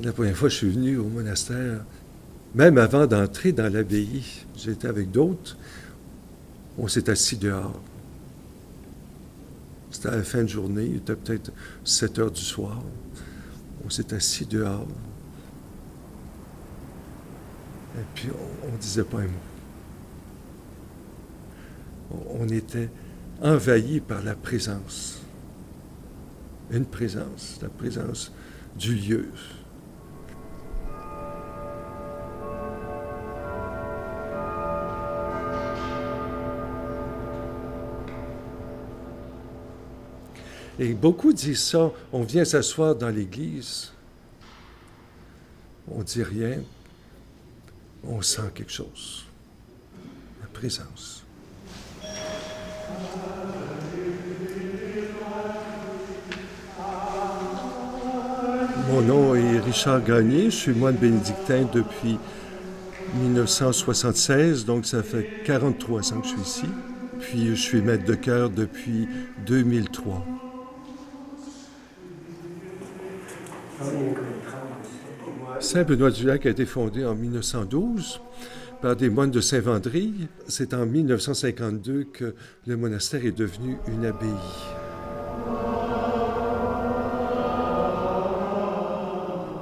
La première fois que je suis venu au monastère, même avant d'entrer dans l'abbaye, j'étais avec d'autres, on s'est assis dehors. C'était à la fin de journée, il était peut-être 7 heures du soir. On s'est assis dehors, et puis on disait pas un mot. On était envahi par la présence. Une présence, la présence du lieu. Et beaucoup disent ça, on vient s'asseoir dans l'église, on dit rien, on sent quelque chose, la présence. Mon nom est Richard Gagné, je suis moine bénédictin depuis 1976, donc ça fait 43 ans que je suis ici. Puis je suis maître de chœur depuis 2003. Saint-Benoît-du-Lac a été fondé en 1912 par des moines de Saint-Vendry. C'est en 1952 que le monastère est devenu une abbaye.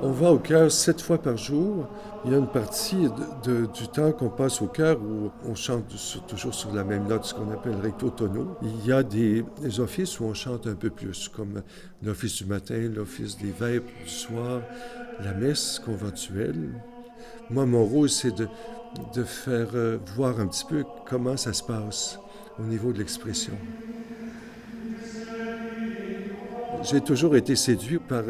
On va au chœur 7 fois par jour. Il y a une partie du temps qu'on passe au chœur où on chante toujours sur la même note, ce qu'on appelle recto tono. Il y a des offices où on chante un peu plus, comme l'office du matin, l'office des vêpres du soir, la messe conventuelle. Moi, mon rôle, c'est de faire voir un petit peu comment ça se passe au niveau de l'expression. J'ai toujours été séduit par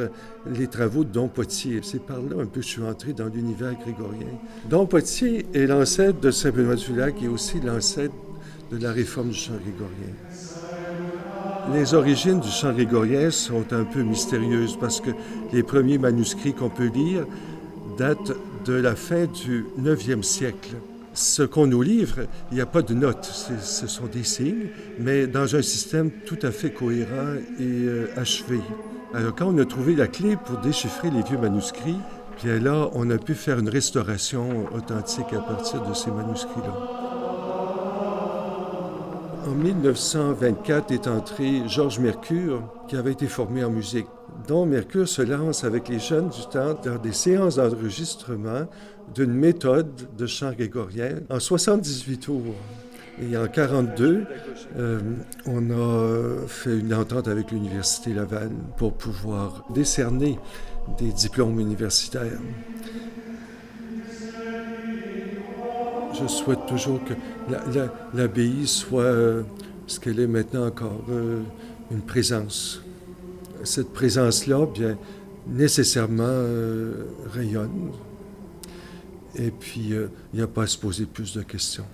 les travaux de Don Potier. C'est par là un peu que je suis entré dans l'univers grégorien. Don Potier est l'ancêtre de Saint-Benoît-du-Lac et aussi l'ancêtre de la réforme du chant grégorien. Les origines du chant grégorien sont un peu mystérieuses parce que les premiers manuscrits qu'on peut lire datent de la fin du 9e siècle. Ce qu'on nous livre, il n'y a pas de notes, ce sont des signes, mais dans un système tout à fait cohérent et achevé. Alors quand on a trouvé la clé pour déchiffrer les vieux manuscrits, bien là, on a pu faire une restauration authentique à partir de ces manuscrits-là. En 1924 est entré Georges Mercure, qui avait été formé en musique. Donc Mercure se lance avec les jeunes du temps dans des séances d'enregistrement d'une méthode de chant grégorien en 78 tours. Et en 1942, on a fait une entente avec l'Université Laval pour pouvoir décerner des diplômes universitaires. Je souhaite toujours que l'abbaye soit ce qu'elle est maintenant encore, une présence. Cette présence-là, bien, nécessairement rayonne. Et puis, il n'y a pas à se poser plus de questions.